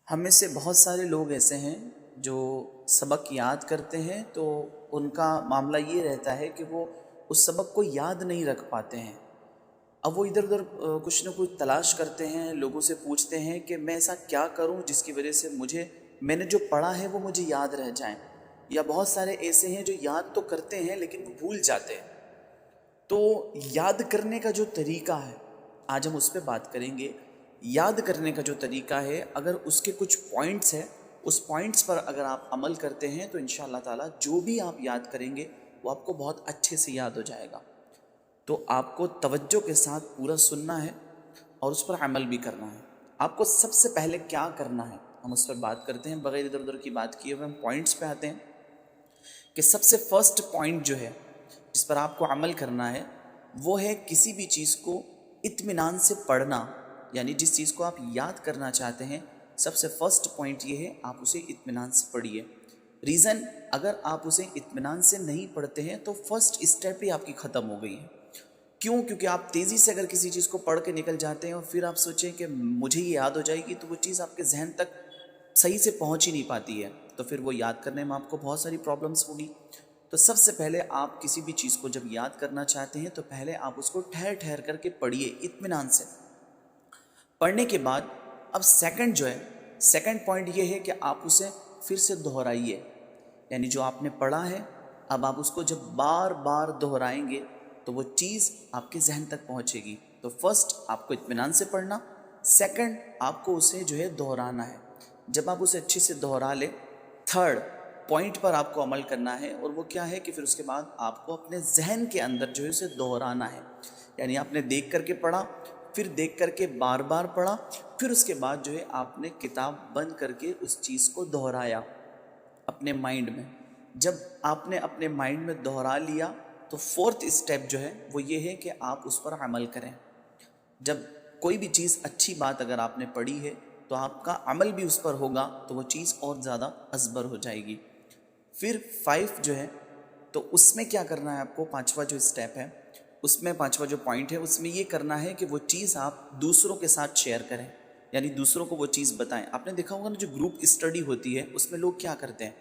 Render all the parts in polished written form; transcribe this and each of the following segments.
ہم میں سے بہت سارے لوگ ایسے ہیں جو سبق یاد کرتے ہیں تو ان کا معاملہ یہ رہتا ہے کہ وہ اس سبق کو یاد نہیں رکھ پاتے ہیں۔ اب وہ ادھر ادھر کچھ نہ کچھ تلاش کرتے ہیں، لوگوں سے پوچھتے ہیں کہ میں ایسا کیا کروں جس کی وجہ سے میں نے جو پڑھا ہے وہ مجھے یاد رہ جائیں، یا بہت سارے ایسے ہیں جو یاد تو کرتے ہیں لیکن وہ بھول جاتے ہیں۔ تو یاد کرنے کا جو طریقہ ہے آج ہم اس پہ بات کریں گے۔ یاد کرنے کا جو طریقہ ہے، اگر اس کے کچھ پوائنٹس ہیں، اس پوائنٹس پر اگر آپ عمل کرتے ہیں تو انشاءاللہ تعالی جو بھی آپ یاد کریں گے وہ آپ کو بہت اچھے سے یاد ہو جائے گا۔ تو آپ کو توجہ کے ساتھ پورا سننا ہے اور اس پر عمل بھی کرنا ہے۔ آپ کو سب سے پہلے کیا کرنا ہے ہم اس پر بات کرتے ہیں، بغیر ادھر ادھر کی بات کیے ہوئے ہم پوائنٹس پہ آتے ہیں کہ سب سے فرسٹ پوائنٹ جو ہے جس پر آپ کو عمل کرنا ہے وہ ہے کسی بھی چیز کو اطمینان سے پڑھنا، یعنی جس چیز کو آپ یاد کرنا چاہتے ہیں سب سے فرسٹ پوائنٹ یہ ہے آپ اسے اطمینان سے پڑھیے۔ ریزن، اگر آپ اسے اطمینان سے نہیں پڑھتے ہیں تو فرسٹ اسٹیپ ہی آپ کی ختم ہو گئی ہے۔ کیوں؟ کیونکہ آپ تیزی سے اگر کسی چیز کو پڑھ کے نکل جاتے ہیں اور پھر آپ سوچیں کہ مجھے یہ یاد ہو جائے گی تو وہ چیز آپ کے ذہن تک صحیح سے پہنچ ہی نہیں پاتی ہے، تو پھر وہ یاد کرنے میں آپ کو بہت ساری پرابلمس ہوگی۔ تو سب سے پہلے آپ کسی بھی چیز کو جب یاد کرنا چاہتے ہیں تو پہلے آپ اس کو ٹھہر ٹھہر کر کے پڑھیے اطمینان سے۔ پڑھنے کے بعد اب سیکنڈ پوائنٹ یہ ہے کہ آپ اسے پھر سے دہرائیے، یعنی جو آپ نے پڑھا ہے اب آپ اس کو جب بار بار دہرائیں گے تو وہ چیز آپ کے ذہن تک پہنچے گی۔ تو فرسٹ آپ کو اطمینان سے پڑھنا، سیکنڈ آپ کو اسے دہرانا ہے۔ جب آپ اسے اچھے سے دہرا لیں، تھرڈ پوائنٹ پر آپ کو عمل کرنا ہے، اور وہ کیا ہے کہ پھر اس کے بعد آپ کو اپنے ذہن کے اندر اسے دہرانا ہے۔ یعنی آپ نے دیکھ کر کے پڑھا، پھر دیکھ کر کے بار بار پڑھا، پھر اس کے بعد آپ نے کتاب بند کر کے اس چیز کو دہرایا اپنے مائنڈ میں۔ جب آپ نے اپنے مائنڈ میں دہرا لیا تو فورتھ اسٹیپ وہ یہ ہے کہ آپ اس پر عمل کریں۔ جب کوئی بھی چیز اچھی بات اگر آپ نے پڑھی ہے تو آپ کا عمل بھی اس پر ہوگا تو وہ چیز اور زیادہ ازبر ہو جائے گی۔ پھر 5 تو اس میں کیا کرنا ہے آپ کو، پانچواں اسٹیپ ہے اس میں، پانچواں پوائنٹ ہے اس میں یہ کرنا ہے کہ وہ چیز آپ دوسروں کے ساتھ شیئر کریں، یعنی دوسروں کو وہ چیز بتائیں۔ آپ نے دیکھا ہوگا نا جو گروپ اسٹڈی ہوتی ہے اس میں لوگ کیا کرتے ہیں،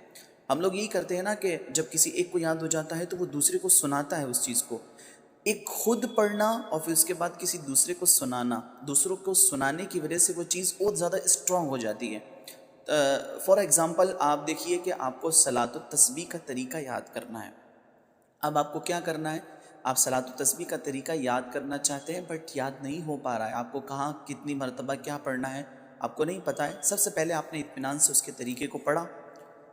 ہم لوگ یہی کرتے ہیں نا کہ جب کسی ایک کو یاد ہو جاتا ہے تو وہ دوسرے کو سناتا ہے اس چیز کو۔ ایک خود پڑھنا اور پھر اس کے بعد کسی دوسرے کو سنانا، دوسروں کو سنانے کی وجہ سے وہ چیز اور زیادہ اسٹرانگ ہو جاتی ہے۔ فار ایگزامپل آپ دیکھیے کہ آپ کو صلاۃ التسبیح کا طریقہ یاد کرنا ہے۔ اب آپ کو کیا کرنا ہے، آپ صلاۃ التسبیح کا طریقہ یاد کرنا چاہتے ہیں بٹ یاد نہیں ہو پا رہا ہے، آپ کو کہاں کتنی مرتبہ کیا پڑھنا ہے آپ کو نہیں پتہ ہے۔ سب سے پہلے آپ نے اطمینان سے اس کے طریقے کو پڑھا،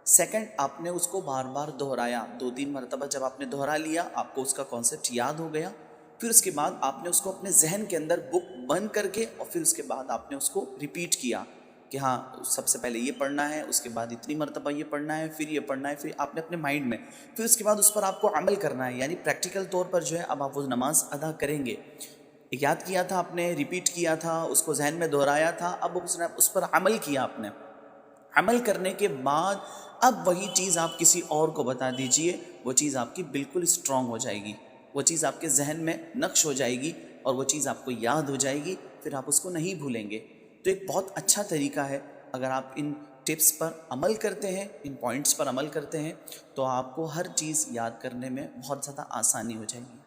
سیکنڈ آپ نے اس کو بار بار دہرایا، 2-3 مرتبہ جب آپ نے دہرا لیا آپ کو اس کا کانسیپٹ یاد ہو گیا، پھر اس کے بعد آپ نے اس کو اپنے ذہن کے اندر بک بند کر کے اور پھر اس کے بعد آپ نے اس کو ریپیٹ کیا کہ ہاں سب سے پہلے یہ پڑھنا ہے، اس کے بعد اتنی مرتبہ یہ پڑھنا ہے، پھر یہ پڑھنا ہے، پھر آپ نے اپنے مائنڈ میں، پھر اس کے بعد اس پر آپ کو عمل کرنا ہے، یعنی پریکٹیکل طور پر اب آپ وہ نماز ادا کریں گے۔ یاد کیا تھا آپ نے، ریپیٹ کیا تھا، اس کو ذہن میں دہرایا تھا، اب اس پر عمل کیا آپ نے۔ عمل کرنے کے بعد اب وہی چیز آپ کسی اور کو بتا دیجئے، وہ چیز آپ کی بالکل اسٹرانگ ہو جائے گی، وہ چیز آپ کے ذہن میں نقش ہو جائے گی اور وہ چیز آپ کو یاد ہو جائے گی، پھر آپ اس کو نہیں بھولیں گے۔ تو ایک بہت اچھا طریقہ ہے، اگر آپ ان ٹپس پر عمل کرتے ہیں، ان پوائنٹس پر عمل کرتے ہیں تو آپ کو ہر چیز یاد کرنے میں بہت زیادہ آسانی ہو جائے گی۔